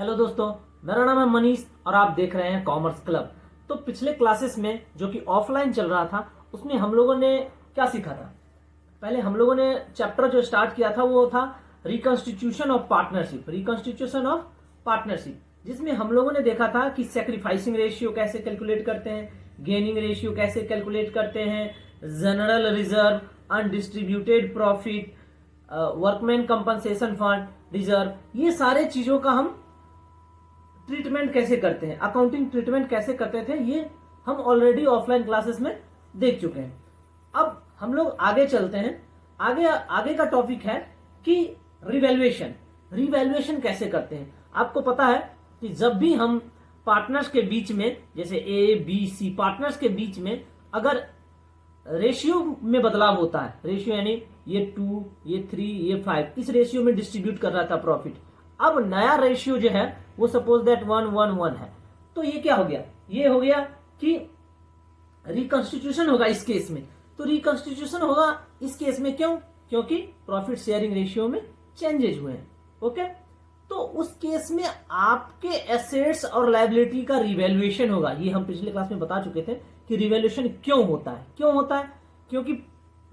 Hello दोस्तों, मेरा नाम है मनीष और आप देख रहे हैं कॉमर्स क्लब। तो पिछले क्लासेस में जो कि ऑफलाइन चल रहा था उसमें हम लोगों ने क्या सीखा था। पहले हम लोगों ने चैप्टर जो स्टार्ट किया था वो था रिकॉन्स्टिट्यूशन ऑफ पार्टनरशिप, जिसमें हम लोगों ने देखा था कि सेक्रीफाइसिंग रेशियो कैसे कैलकुलेट करते हैं, गेनिंग रेशियो कैसे कैलकुलेट करते हैं, general reserve, undistributed profit, workman compensation fund reserve, ये सारे चीजों का हम ट्रीटमेंट कैसे करते हैं, अकाउंटिंग ट्रीटमेंट कैसे करते थे, ये हम ऑलरेडी ऑफलाइन क्लासेस में देख चुके हैं। अब हम लोग आगे चलते हैं। आगे का टॉपिक है कि रिवैल्यूएशन कैसे करते हैं। आपको पता है कि जब भी हम पार्टनर्स के बीच में, जैसे ए बी सी पार्टनर्स के बीच में अगर रेशियो में बदलाव होता है, रेशियो यानी ये 2, ये 3, ये 5, इस रेशियो में डिस्ट्रीब्यूट कर रहा था प्रॉफिट। अब नया रेशियो जो है वो सपोज दैट 1:1:1 है, तो ये क्या हो गया, ये हो गया कि रिकॉन्स्टिट्यूशन होगा इस केस में। तो रिकॉन्स्टिट्यूशन होगा इस केस में क्यों? क्योंकि प्रॉफिट शेयरिंग रेशियो में चेंजेस हुए हैं। ओके, तो उस केस में आपके एसेट्स और लायबिलिटी का रिवैल्यूएशन होगा। ये हम पिछले क्लास में बता चुके थे कि रिवैल्यूएशन क्यों होता है। क्योंकि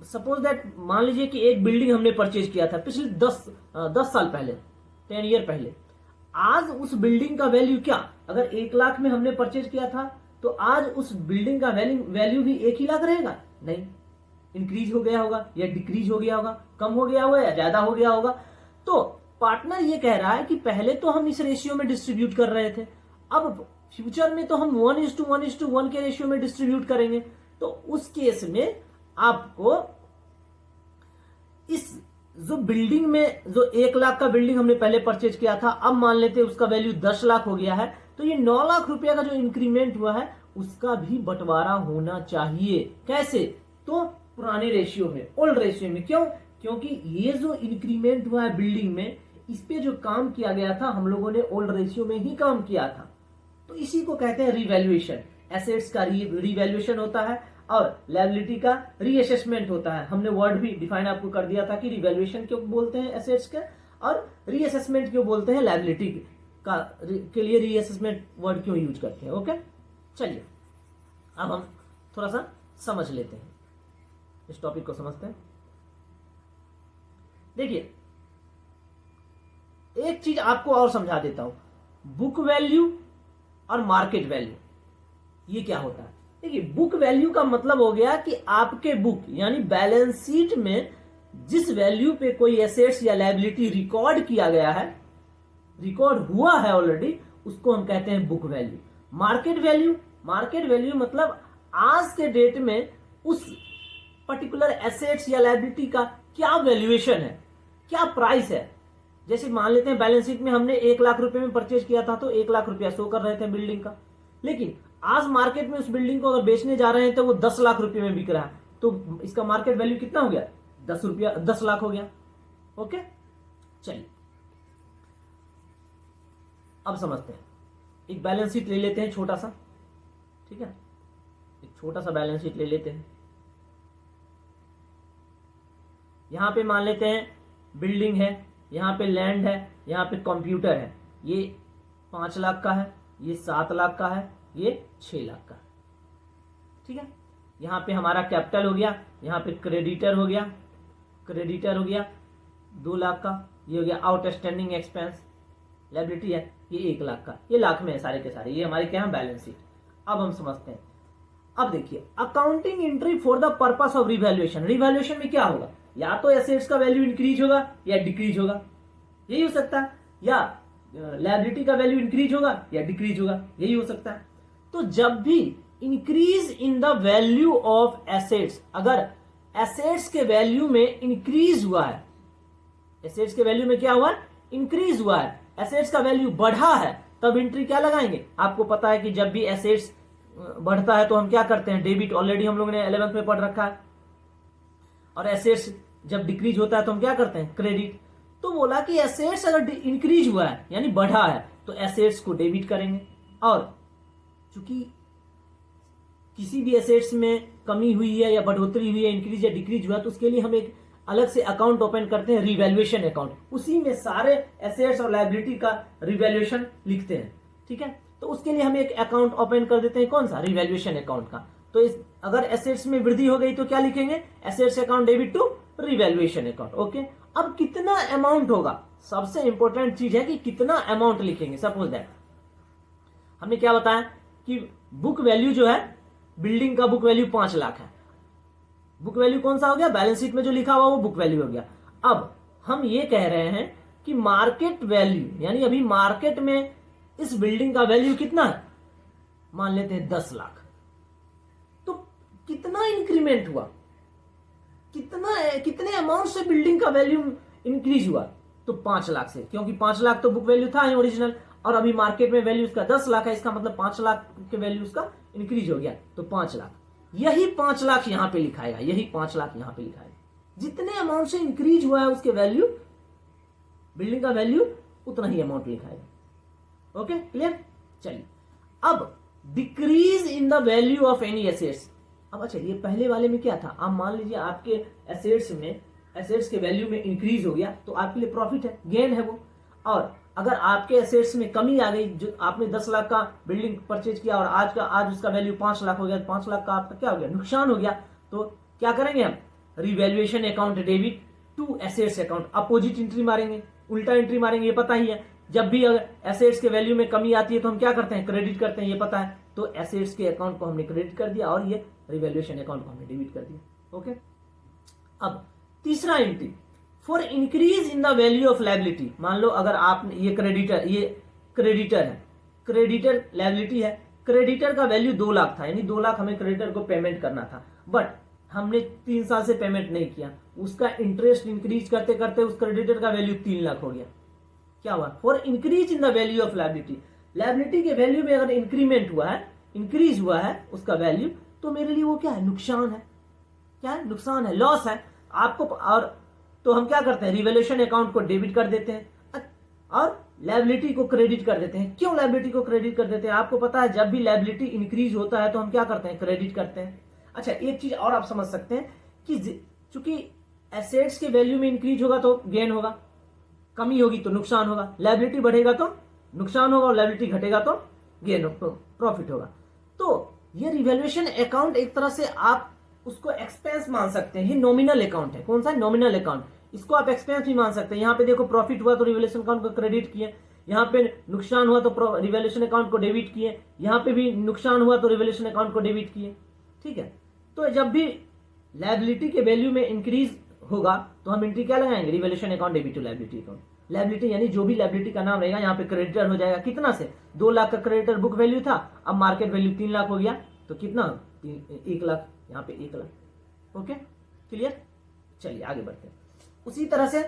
सपोज दैट मान लीजिए कि एक बिल्डिंग हमने परचेज किया था पिछले 10 साल पहले, 10 ईयर पहले। आज उस बिल्डिंग का वैल्यू क्या, अगर 1 लाख में हमने परचेज किया था तो आज उस बिल्डिंग का वैल्यू भी 1 ही लाख रहेगा? नहीं, इंक्रीज हो गया होगा या डिक्रीज हो गया होगा, कम हो गया होगा या ज्यादा हो गया होगा। तो पार्टनर ये कह रहा है कि पहले तो हम इस रेशियो में डिस्ट्रीब्यूट कर रहे थे, अब फ्यूचर में तो हम 1:1:1 के रेशियो में डिस्ट्रीब्यूट करेंगे। तो उस केस में आपको इस जो बिल्डिंग में, जो 1 लाख का बिल्डिंग हमने पहले परचेज किया था, अब मान लेते हैं उसका वैल्यू 10 लाख हो गया है, तो ये 9 लाख रुपया का जो इंक्रीमेंट हुआ है उसका भी बंटवारा होना चाहिए। कैसे? तो पुराने रेशियो में, ओल्ड रेशियो में। क्यों? क्योंकि ये जो इंक्रीमेंट हुआ है बिल्डिंग में, इस पे जो काम किया गया था हम लोगों ने ओल्ड रेशियो में ही काम किया था। तो इसी को कहते हैं रिवैल्यूएशन। एसेट्स का रिवैल्यूएशन होता है और लायबिलिटी का रीअसेसमेंट होता है। हमने वर्ड भी डिफाइन आपको कर दिया था कि रिवैल्यूएशन क्यों बोलते हैं एसेट्स के और रीअसेसमेंट क्यों बोलते हैं लायबिलिटी का, के लिए रीअसेसमेंट वर्ड क्यों यूज करते हैं। ओके, चलिए अब हम थोड़ा सा समझ लेते हैं, इस टॉपिक को समझते हैं। देखिए, एक चीज आपको और समझा देता हूं, बुक वैल्यू और मार्केट वैल्यू, ये क्या होता है। देखिए, बुक वैल्यू का मतलब हो गया कि आपके बुक यानी बैलेंस शीट में जिस वैल्यू पे कोई एसेट्स या लायबिलिटी रिकॉर्ड किया गया है, रिकॉर्ड हुआ है ऑलरेडी, उसको हम कहते हैं बुक वैल्यू। मार्केट वैल्यू मतलब आज के डेट में उस पर्टिकुलर एसेट्स या लायबिलिटी का क्या वैल्यूएशन है, क्या प्राइस है। जैसे मान लेते हैं बैलेंस शीट में हमने 1 लाख रुपए में परचेज किया था तो 1 लाख रुपया शो कर रहे थे बिल्डिंग का, लेकिन आज मार्केट में उस बिल्डिंग को अगर बेचने जा रहे हैं तो वो 10 लाख रुपए में बिक रहा है, तो इसका मार्केट वैल्यू कितना हो गया? 10 लाख हो गया। ओके, चलिए अब समझते हैं। एक बैलेंस शीट ले लेते हैं छोटा सा, ठीक है, एक छोटा सा बैलेंस शीट ले लेते हैं। यहां पे मान लेते हैं बिल्डिंग है, यहां पे लैंड है, यहां पे कंप्यूटर है। ये 5 लाख का है, ये 7 लाख का है, ये 6 लाख का है, ठीक है। यहां पे हमारा कैपिटल हो गया, यहां पे क्रेडिटर हो गया 2 लाख का, ये हो गया आउटस्टैंडिंग एक्सपेंस, लायबिलिटी है ये 1 लाख का, ये लाख में है सारे के सारे, ये हमारे क्या है बैलेंस शीट। अब हम समझते हैं। अब देखिए, accounting entry for the purpose of revaluation. Revaluation में क्या होगा, या तो एसेट्स का वैल्यू इंक्रीज होगा या डिक्रीज होगा, यही हो सकता है, या लायबिलिटी का वैल्यू इंक्रीज होगा या डिक्रीज होगा, यही हो सकता है। तो जब भी increase in the value of assets, अगर एसेट्स के वैल्यू में इंक्रीज हुआ है, एसेट्स के वैल्यू में क्या हुआ है, इंक्रीज हुआ है, एसेट्स का वैल्यू बढ़ा है, तब एंट्री क्या लगाएंगे। आपको पता है कि जब भी एसेट्स बढ़ता है तो हम क्या करते हैं, डेबिट, ऑलरेडी हम लोगों ने 11th में पढ़ रखा है। और एसेट्स जब डिक्रीज होता है तो हम क्या करते हैं, क्रेडिट। तो बोला कि एसेट्स अगर इंक्रीज हुआ है यानी बढ़ा है तो एसेट्स को डेबिट करेंगे, और चूंकि किसी भी एसेट्स में कमी हुई है या बढ़ोतरी हुई है, इंक्रीज या डिक्रीज हुआ, तो उसके लिए हम एक अलग से अकाउंट ओपन करते हैं, रिवैल्यूएशन अकाउंट, उसी में सारे एसेट्स और लायबिलिटी का रिवैल्यूएशन लिखते हैं। ठीक है, तो उसके लिए हम एक अकाउंट ओपन कर देते हैं, कौन सा, रिवैल्यूएशन अकाउंट का। तो इस अगर एसेट्स में वृद्धि हो गई तो क्या लिखेंगे, assets account debit to revaluation account. Okay, अब कितना अमाउंट होगा, सबसे इंपॉर्टेंट चीज है कि कितना अमाउंट लिखेंगे। सपोज दैट हमने क्या बताया कि बुक वैल्यू जो है, बिल्डिंग का बुक वैल्यू 5 लाख है। बुक वैल्यू कौन सा हो गया, बैलेंस शीट में जो लिखा हुआ वो बुक वैल्यू हो गया। अब हम ये कह रहे हैं कि मार्केट वैल्यू, यानी अभी मार्केट में इस बिल्डिंग का वैल्यू कितना है, मान लेते हैं 10 लाख। तो कितना इंक्रीमेंट हुआ, कितने अमाउंट से बिल्डिंग का वैल्यू इंक्रीज हुआ, तो 5 लाख से, क्योंकि 5 लाख तो बुक वैल्यू था ही ओरिजिनल, और अभी मार्केट में वैल्यू उसका 10 लाख है, इसका मतलब 5 लाख के वैल्यू उसका इंक्रीज हो गया, तो 5 लाख। यही 5 लाख यहां पे लिखाएगा, यही 5 लाख यहां पे लिखाएगा। जितने अमाउंट से इंक्रीज हुआ है उसके वैल्यू, बिल्डिंग का वैल्यू, उतना ही अमाउंट लिखाएगा। Okay, clear. चलिए, अब decrease in the value of any assets. अब चलिए, पहले वाले में क्या था, आप मान लीजिए आपके एसेट्स के वैल्यू में इंक्रीज हो गया तो आपके लिए प्रॉफिट है, गेन है वो। और अगर आपके एसेट्स में कमी आ गई, जो आपने 10 लाख का बिल्डिंग परचेज किया और आज उसका वैल्यू 5 लाख हो गया, 5 लाख का आपका क्या हो गया, नुकसान हो गया। तो क्या करेंगे हम, revaluation account debit to assets account, opposite entry मारेंगे, उल्टा एंट्री मारेंगे, ये पता ही है। जब भी अगर एसेट्स के वैल्यू में कमी आती है तो हम क्या करते हैं, क्रेडिट करते हैं, ये पता है। तो एसेट्स के अकाउंट को हमने क्रेडिट कर दिया और ये रिवैल्यूएशन अकाउंट को हमने डेबिट कर दिया। ओके, अब तीसरा entry, for increase in the value of liability. मान लो अगर आप ये क्रेडिटर है, क्रेडिटर लायबिलिटी है, क्रेडिटर का वैल्यू 2 लाख था, यानी 2 लाख हमें क्रेडिटर को पेमेंट करना था, बट हमने 3 साल से पेमेंट नहीं किया, उसका इंटरेस्ट इंक्रीज करते करते उस क्रेडिटर का वैल्यू 3 लाख हो गया। क्या हुआ, for increase in the value of liability, liability के वैल्यू में अगर इंक्रीमेंट हुआ है, इंक्रीज हुआ है उसका वैल्यू, तो मेरे लिए वो क्या है, नुकसान है। क्या है, नुकसान है, लॉस है आपको। और तो हम क्या करते हैं, रिवैल्यूएशन अकाउंट को डेबिट कर देते हैं और लायबिलिटी को क्रेडिट कर देते हैं। क्यों लायबिलिटी को क्रेडिट कर देते हैं, आपको पता है जब भी लायबिलिटी इंक्रीज होता है तो हम क्या करते हैं, क्रेडिट करते हैं। अच्छा, एक चीज और आप समझ सकते हैं कि चूंकि एसेट्स के वैल्यू में इंक्रीज होगा तो गेन होगा, कमी होगी तो नुकसान होगा, लायबिलिटी बढ़ेगा तो नुकसान होगा और लायबिलिटी घटेगा तो गेन प्रॉफिट होगा। तो ये रिवैल्यूएशन अकाउंट एक तरह से आप उसको एक्सपेंस मान सकते हैं, ये नॉमिनल अकाउंट है। कौन सा, नॉमिनल अकाउंट, इसको आप एक्सपेंस भी मान सकते हैं। यहाँ पे देखो प्रॉफिट हुआ तो रिवैल्यूएशन अकाउंट को क्रेडिट किए, यहाँ पे नुकसान हुआ तो रिवैल्यूएशन अकाउंट को डेबिट किए, यहाँ पे भी नुकसान हुआ तो रिवैल्यूएशन अकाउंट को डेबिट किए। ठीक है, तो जब भी लायबिलिटी के वैल्यू में इंक्रीज होगा तो हम एंट्री क्या लगाएंगे, revaluation account debit to liability account. Liability यानी जो भी लायबिलिटी का नाम रहेगा यहाँ पे क्रेडिटर हो जाएगा, कितना से, 2 लाख का क्रेडिटर बुक वैल्यू था, अब मार्केट वैल्यू 3 लाख हो गया, तो कितना 1 लाख, यहाँ पे 1 लाख। Okay, clear. चलिए आगे बढ़ते हैं। उसी तरह से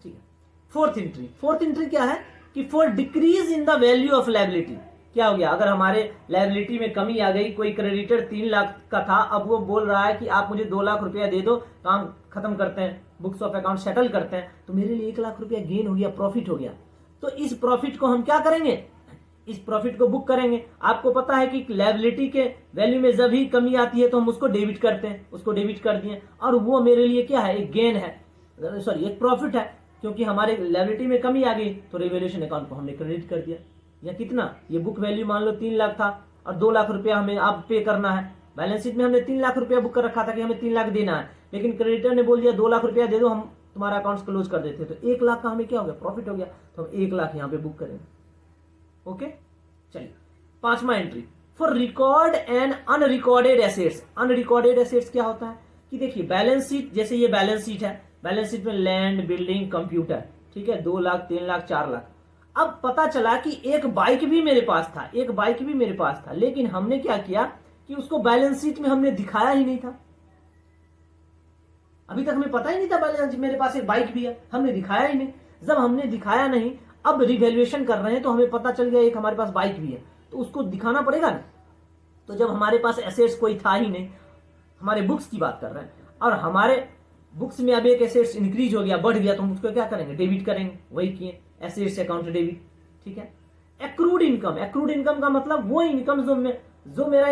ठीक है, फोर्थ एंट्री क्या है कि for decrease in the value of liability. क्या हो गया, अगर हमारे लायबिलिटी में कमी आ गई, कोई क्रेडिटर 3 लाख का था, अब वो बोल रहा है कि आप मुझे 2 लाख रुपया दे दो, काम खत्म करते हैं, बुक्स ऑफ अकाउंट सेटल करते हैं, तो मेरे लिए 1 लाख रुपया गेन हो गया, प्रॉफिट हो गया। तो इस प्रॉफिट को हम क्या करेंगे, इस प्रॉफिट को बुक करेंगे। आपको पता है कि लायबिलिटी के वैल्यू में जब भी कमी आती है तो हम उसको डेबिट करते हैं, उसको डेबिट कर दिए, और वो मेरे लिए क्या है, एक गेन है, सॉरी एक प्रॉफिट है, क्योंकि हमारे लायबिलिटी में कमी आ गई तो रिवैल्यूएशन अकाउंट को हमने क्रेडिट कर दिया। या कितना, ये बुक वैल्यू मान लो 3 लाख था और 2 लाख रुपया हमें अब पे करना है। बैलेंस शीट में हमने 3 लाख रुपया बुक कर रखा था कि हमें 3 लाख देना है, लेकिन क्रेडिटर ने बोल दिया 2 लाख रुपया दे दो, हम तुम्हारा अकाउंट क्लोज कर देते, तो 1 लाख का हमें क्या हो गया, प्रॉफिट हो गया, तो हम 1 लाख यहाँ पे बुक करेंगे। ओके, चलिए 5वां entry, for record and unrecorded assets. Unrecorded assets क्या होता है कि देखिए बैलेंस शीट, जैसे ये बैलेंस शीट है, बैलेंस शीट में लैंड, बिल्डिंग, कंप्यूटर, ठीक है, 2 लाख, 3 लाख, 4 लाख। अब पता चला कि एक बाइक भी मेरे पास था, लेकिन हमने क्या किया कि उसको बैलेंस शीट में हमने दिखाया ही नहीं था। अभी तक हमें पता ही नहीं था बैलेंस मेरे पास एक बाइक भी है, हमने दिखाया ही नहीं। जब हमने दिखाया नहीं, अब रिवैल्यूएशन कर रहे हैं तो हमें पता चल गया एक हमारे पास बाइक भी है, तो उसको दिखाना पड़ेगा ना। तो जब हमारे पास एसेट्स कोई था ही नहीं, हमारे बुक्स की बात कर रहे हैं, और हमारे बुक्स में अब एक एसेट्स इंक्रीज हो गया, बढ़ गया, तो हम उसको क्या करेंगे, डेबिट करेंगे। वही किए, एसेट्स अकाउंट डेबिट। ठीक है, एक्रूड इनकम का मतलब वो इनकम जो मेरा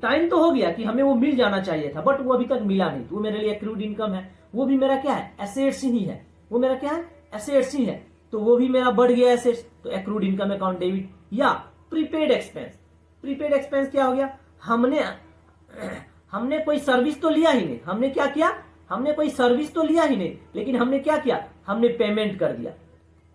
टाइम तो हो गया कि हमें वो मिल जाना चाहिए था, बट वो अभी तक मिला नहीं, तो वो मेरे लिए एक्रूड इनकम है। वो भी मेरा क्या है, एसेट्स ही है। वो मेरा क्या है, एसेट्स ही है, तो वो भी मेरा बढ़ गया एसेट्स, तो एक्रूड इनकम अकाउंट डेबिट। या प्रीपेड एक्सपेंस क्या हो गया, हमने कोई सर्विस तो लिया ही नहीं, हमने क्या किया, हमने कोई सर्विस तो लिया ही नहीं, लेकिन हमने क्या किया, हमने पेमेंट कर दिया,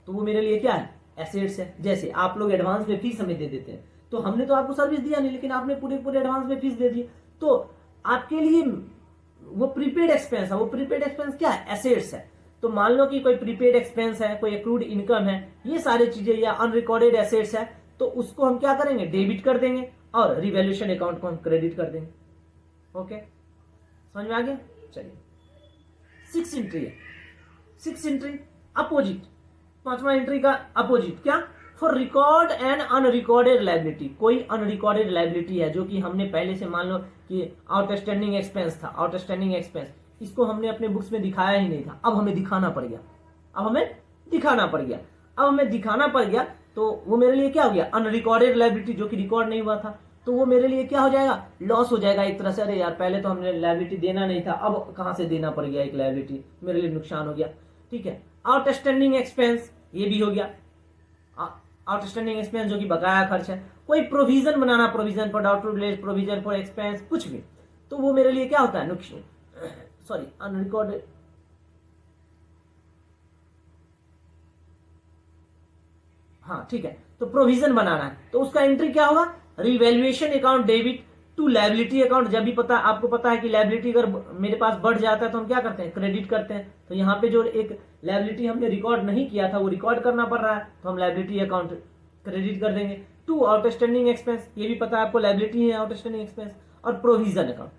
तो वो मेरे लिए क्या है, एसेट्स है। जैसे आप लोग एडवांस में फीस हमें दे देते हैं, तो हमने तो आपको सर्विस दिया नहीं, लेकिन आपने पूरे एडवांस में फीस दे दी, तो आपके लिए वो प्रीपेड एक्सपेंस है। वो प्रीपेड एक्सपेंस क्या है, एसेट्स है। तो मान लो कि कोई प्रीपेड एक्सपेंस है, कोई एक्रूड इनकम है, ये सारी चीजें या अनरिकॉर्डेड एसेट्स है, तो उसको हम क्या करेंगे, डेबिट कर देंगे, और रिवैल्यूएशन अकाउंट को हम क्रेडिट कर देंगे। ओके, समझ में आ गया। चलिए, 6 एंट्री है, 6 एंट्री अपोजिट, 5वां एंट्री का अपोजिट क्या, for record and unrecorded liability. कोई अनरिकॉर्डेड लाइबिलिटी है जो कि हमने पहले से, मान लो कि आउटस्टैंडिंग एक्सपेंस था, आउटस्टैंडिंग एक्सपेंस, इसको हमने अपने बुक्स में दिखाया ही नहीं था, अब हमें दिखाना पड़ गया, अब हमें दिखाना पड़ गया, तो वो मेरे लिए क्या हो गया, अनरिकॉर्डेड लाइबिलिटी, जो कि रिकॉर्ड नहीं हुआ था, तो वो मेरे लिए क्या हो जाएगा, लॉस हो जाएगा एक तरह से। अरे यार, पहले तो हमने लाइबिलिटी देना नहीं था, अब कहां से देना पड़ गया एक लाइबिलिटी, मेरे लिए नुकसान हो गया। ठीक है, आउटस्टैंडिंग एक्सपेंस, ये भी हो गया आउटस्टैंडिंग एक्सपेंस, जो कि बकाया खर्च है। कोई provision banana, provision for doubtful debt, provision for expense, कुछ भी, तो वो मेरे लिए क्या होता है, नुकसान, सॉरी, अनरिकॉर्डेड। हाँ ठीक है, तो प्रोविजन बनाना है, तो उसका एंट्री क्या होगा, revaluation account debit to liability account. जब भी आपको पता है कि लायबिलिटी अगर मेरे पास बढ़ जाता है तो हम क्या करते हैं, क्रेडिट करते हैं। तो यहाँ पे जो एक लायबिलिटी हमने रिकॉर्ड नहीं किया था वो रिकॉर्ड करना पड़ रहा है, तो हम लायबिलिटी अकाउंट क्रेडिट कर देंगे। टू आउटस्टैंडिंग एक्सपेंस, ये भी पता है आपको, लायबिलिटी है आउटस्टैंडिंग एक्सपेंस। और प्रोविजन अकाउंट,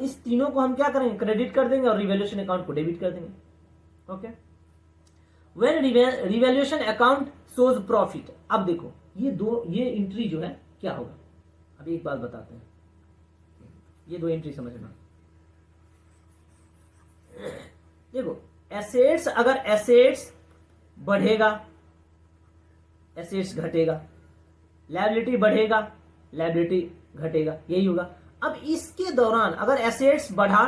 इस तीनों को हम क्या करेंगे, क्रेडिट कर देंगे, और रिवैल्यूएशन अकाउंट को डेबिट कर देंगे। Okay, when revaluation account shows profit. अब देखो ये एंट्री जो है क्या होगा, अभी एक बात बताते हैं, ये 2 एंट्री समझना। देखो, एसेट्स, अगर एसेट्स बढ़ेगा, एसेट्स घटेगा, लायबिलिटी बढ़ेगा, लायबिलिटी घटेगा, यही होगा। अब इसके दौरान अगर एसेट्स बढ़ा,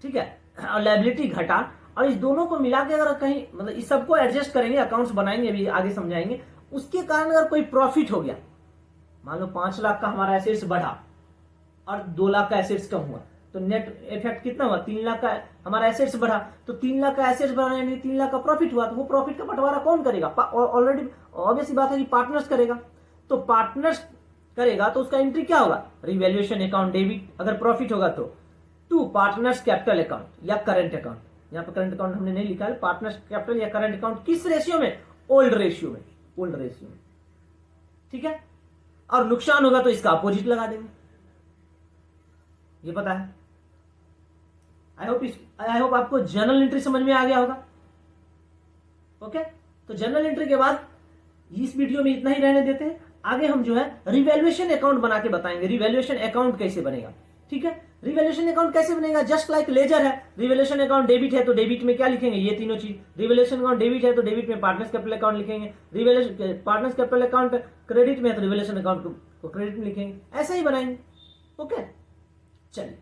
ठीक है, और लायबिलिटी घटा, और इस दोनों को मिला के अगर कहीं, मतलब इस सबको एडजस्ट करेंगे, अकाउंट्स बनाएंगे, अभी आगे समझाएंगे, उसके कारण अगर कोई प्रॉफिट हो गया, मान लो 5 लाख का हमारा एसेट्स बढ़ा और 2 लाख का एसेट्स कम हुआ, तो नेट इफेक्ट कितना हुआ, 3 लाख का हमारा एसेट्स बढ़ा, तो 3 लाख का एसेट्स बढ़ाने में 3 लाख का प्रॉफिट हुआ, तो वो प्रॉफिट का बंटवारा कौन करेगा, ऑलरेडी ऑब्वियस बात है कि पार्टनर्स करेगा। तो पार्टनर्स करेगा तो उसका एंट्री क्या होगा, रिवैल्यूएशन अकाउंट डेबिट, अगर प्रॉफिट होगा तो, टू पार्टनर्स कैपिटल अकाउंट या करंट अकाउंट। यहाँ पर करंट अकाउंट हमने नहीं लिखा है, पार्टनर्स कैपिटल या करंट अकाउंट, किस रेशियो में, ओल्ड रेशियो में, ओल्ड रेशियो में। ठीक है, और नुकसान होगा तो इसका अपोजिट लगा देंगे, ये पता है। आई होप आपको जर्नल एंट्री समझ में आ गया होगा। ओके, तो जर्नल एंट्री के बाद इस वीडियो में इतना ही रहने देते हैं। आगे हम जो है रिवैल्यूएशन अकाउंट बना के बताएंगे, रिवैल्यूएशन अकाउंट कैसे बनेगा। ठीक है, रिवैल्यूएशन अकाउंट कैसे बनेगा, जस्ट लाइक लेजर है, रिवैल्यूएशन अकाउंट डेबिट है तो डेबिट में क्या लिखेंगे, ये तीनों चीज। रिवैल्यूएशन अकाउंट डेबिट है तो डेबिट में पार्टनर्स कैपिटल अकाउंट लिखेंगे, revaluation partners capital account credit में है तो रिवैल्यूएशन अकाउंट को क्रेडिट में लिखेंगे, ऐसा ही बनाएंगे। ओके, चलिए।